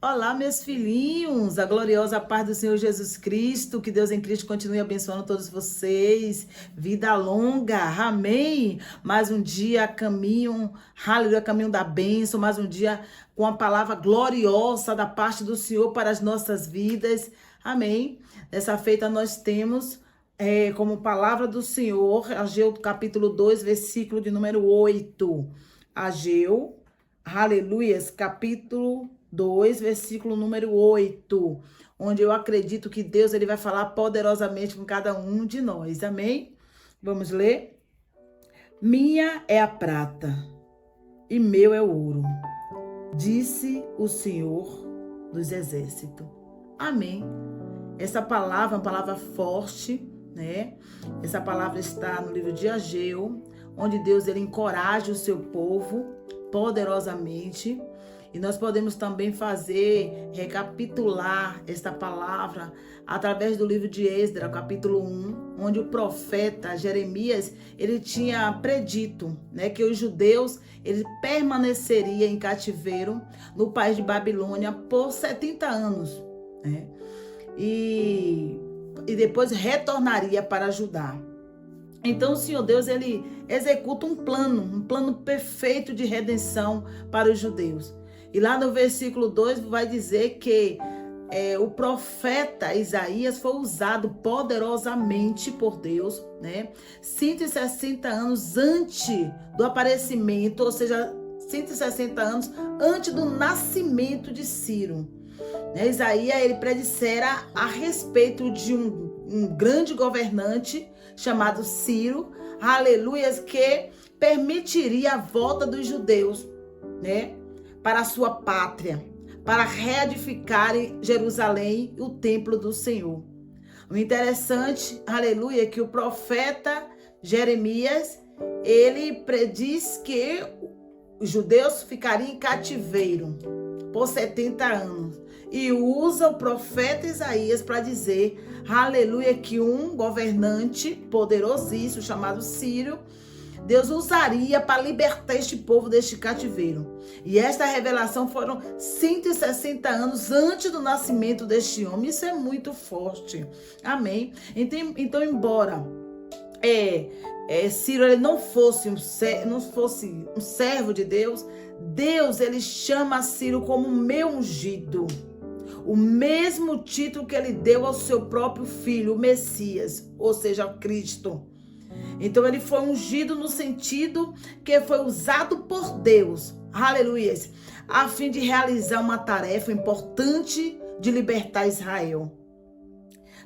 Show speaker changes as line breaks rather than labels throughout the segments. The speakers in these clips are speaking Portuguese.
Olá, meus filhinhos, a gloriosa paz do Senhor Jesus Cristo, que Deus em Cristo continue abençoando todos vocês, vida longa, amém? Mais um dia caminho, aleluia, caminho da bênção, mais um dia com a palavra gloriosa da parte do Senhor para as nossas vidas, amém? Nessa feita nós temos como palavra do Senhor, Ageu capítulo 2, versículo de número 8, Ageu, aleluias, capítulo 2, versículo número 8, onde eu acredito que Deus ele vai falar poderosamente com cada um de nós, amém? Vamos ler? Minha é a prata e meu é o ouro, disse o Senhor dos Exércitos. Amém. Essa palavra é uma palavra forte, né? Essa palavra está no livro de Ageu, onde Deus ele encoraja o seu povo poderosamente. E nós podemos também recapitular esta palavra através do livro de Esdras, capítulo 1, onde o profeta Jeremias, ele tinha predito, né, que os judeus, eles permaneceriam em cativeiro no país de Babilônia por 70 anos, né? E depois retornaria para Judá. Então o Senhor Deus, ele executa um plano perfeito de redenção para os judeus. E lá no versículo 2 vai dizer que o profeta Isaías foi usado poderosamente por Deus, né? 160 anos antes do aparecimento, ou seja, 160 anos antes do nascimento de Ciro. Né? Isaías, ele predissera a respeito de um grande governante chamado Ciro, aleluias, que permitiria a volta dos judeus, né, para a sua pátria, para reedificarem Jerusalém e o templo do Senhor. O interessante, aleluia, é que o profeta Jeremias, ele prediz que os judeus ficariam em cativeiro por 70 anos. E usa o profeta Isaías para dizer, aleluia, que um governante poderosíssimo chamado Ciro, Deus usaria para libertar este povo deste cativeiro. E esta revelação foram 160 anos antes do nascimento deste homem. Isso é muito forte. Amém? Então embora Ciro ele não fosse um servo de Deus, Deus ele chama Ciro como meu ungido. O mesmo título que ele deu ao seu próprio filho, o Messias, ou seja, Cristo. Então ele foi ungido no sentido que foi usado por Deus, aleluia, a fim de realizar uma tarefa importante de libertar Israel.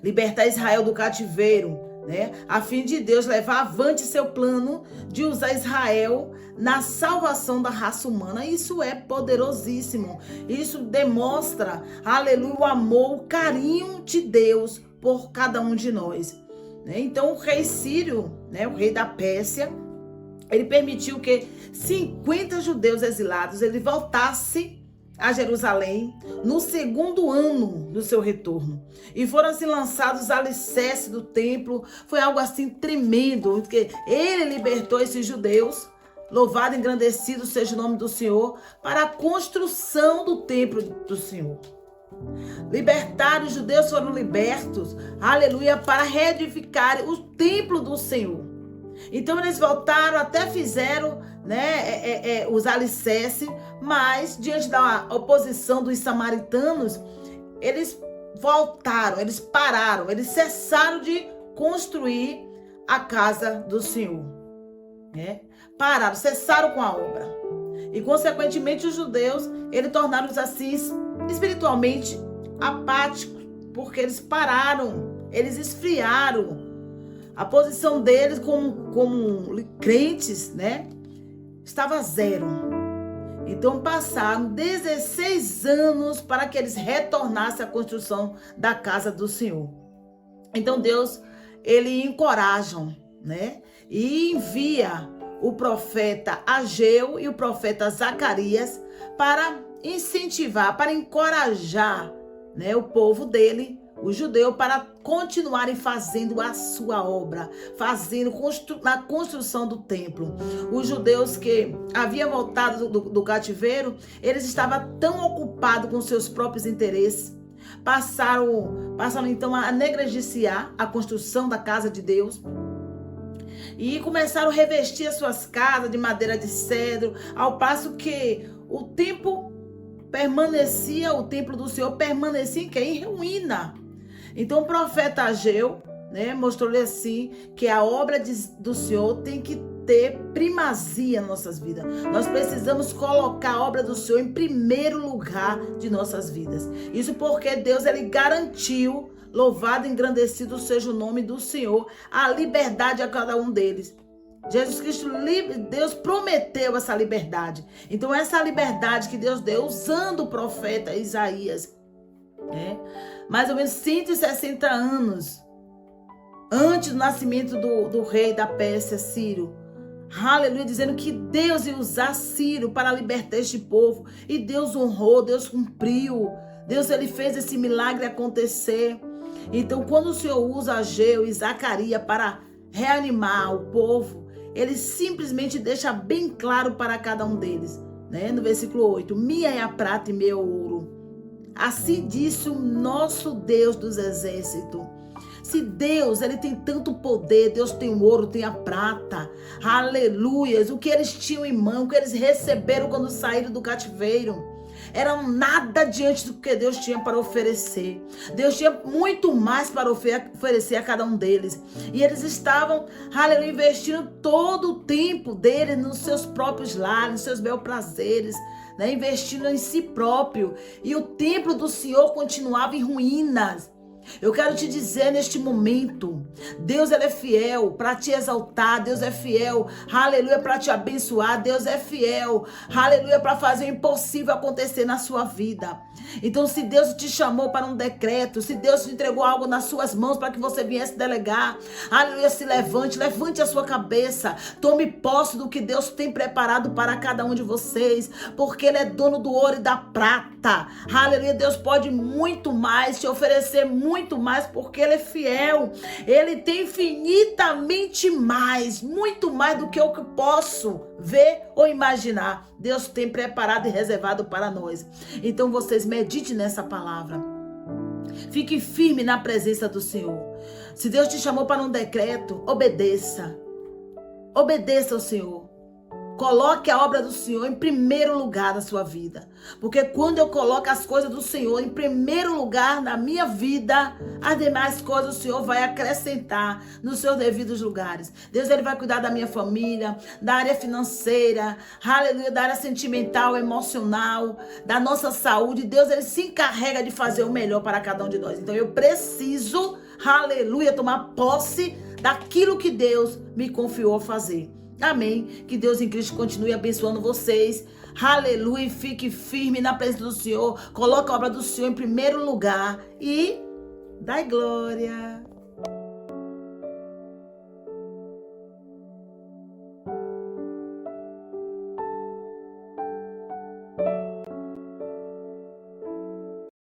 Libertar Israel do cativeiro, né? A fim de Deus levar avante seu plano de usar Israel na salvação da raça humana. Isso é poderosíssimo. Isso demonstra, aleluia, o amor, o carinho de Deus por cada um de nós. Então o rei Ciro, né, o rei da Pérsia, ele permitiu que 50 judeus exilados ele voltasse a Jerusalém no segundo ano do seu retorno. E foram assim lançados os alicerces do templo. Foi algo assim tremendo, porque ele libertou esses judeus, louvado e engrandecido seja o nome do Senhor, para a construção do templo do Senhor. Libertaram, os judeus foram libertos, aleluia, para reedificar o templo do Senhor. Então eles voltaram, até fizeram, né, os alicerces, mas diante da oposição dos samaritanos, eles voltaram, eles pararam, eles cessaram de construir a casa do Senhor, né? Pararam, cessaram com a obra. E consequentemente os judeus, eles tornaram-se assim espiritualmente apáticos, porque pararam, eles esfriaram. A posição deles como crentes, né, estava zero. Então passaram 16 anos para que eles retornassem à construção da casa do Senhor. Então Deus, ele encoraja, né, e envia o profeta Ageu e o profeta Zacarias para incentivar, para encorajar, né, o povo dele, os judeus, para continuarem fazendo a sua obra, na construção do templo. Os judeus que haviam voltado do cativeiro, eles estavam tão ocupados com seus próprios interesses, passaram então a negligenciar a construção da casa de Deus e começaram a revestir as suas casas de madeira de cedro, ao passo que o templo do Senhor permanecia em ruína. Então o profeta Ageu, mostrou-lhe assim que a obra do Senhor tem que ter primazia nas nossas vidas. Nós precisamos colocar a obra do Senhor em primeiro lugar de nossas vidas. Isso porque Deus, ele garantiu, louvado e engrandecido seja o nome do Senhor, a liberdade a cada um deles. Jesus Cristo, Deus prometeu essa liberdade. Então essa liberdade que Deus deu usando o profeta Isaías, mais ou menos 160 anos antes do nascimento do rei da Pérsia, Ciro. Aleluia, dizendo que Deus ia usar Ciro para libertar este povo. E Deus honrou, Deus cumpriu. Deus, ele fez esse milagre acontecer. Então, quando o Senhor usa Ageu e Zacarias para reanimar o povo, ele simplesmente deixa bem claro para cada um deles, no versículo 8: minha é a prata e meu ouro. Assim disse o nosso Deus dos exércitos. Se Deus, ele tem tanto poder, Deus tem o ouro, tem a prata, aleluias, o que eles tinham em mão, o que eles receberam quando saíram do cativeiro, era nada diante do que Deus tinha para oferecer. Deus tinha muito mais para oferecer a cada um deles. E eles estavam, aleluia, investindo todo o tempo deles nos seus próprios lares, nos seus belos prazeres, investindo em si próprio. E o templo do Senhor continuava em ruínas. Eu quero te dizer neste momento, Deus, ele é fiel para te exaltar, Deus é fiel, aleluia, para te abençoar, Deus é fiel, aleluia, para fazer o impossível acontecer na sua vida. Então, se Deus te chamou para um decreto, se Deus te entregou algo nas suas mãos para que você viesse delegar, aleluia, se levante a sua cabeça, tome posse do que Deus tem preparado para cada um de vocês, porque ele é dono do ouro e da prata, aleluia. Deus pode muito mais, te oferecer muito mais, porque ele é fiel, ele tem infinitamente mais, muito mais do que eu posso ver ou imaginar. Deus tem preparado e reservado para nós. Então vocês meditem nessa palavra, fique firme na presença do Senhor. Se Deus te chamou para um decreto, obedeça ao Senhor. Coloque a obra do Senhor em primeiro lugar na sua vida. Porque quando eu coloco as coisas do Senhor em primeiro lugar na minha vida, as demais coisas o Senhor vai acrescentar nos seus devidos lugares. Deus, ele vai cuidar da minha família, da área financeira, aleluia, da área sentimental, emocional, da nossa saúde. Deus, ele se encarrega de fazer o melhor para cada um de nós. Então eu preciso, aleluia, tomar posse daquilo que Deus me confiou a fazer. Amém. Que Deus em Cristo continue abençoando vocês. Aleluia. Fique firme na presença do Senhor. Coloque a obra do Senhor em primeiro lugar e dai glória.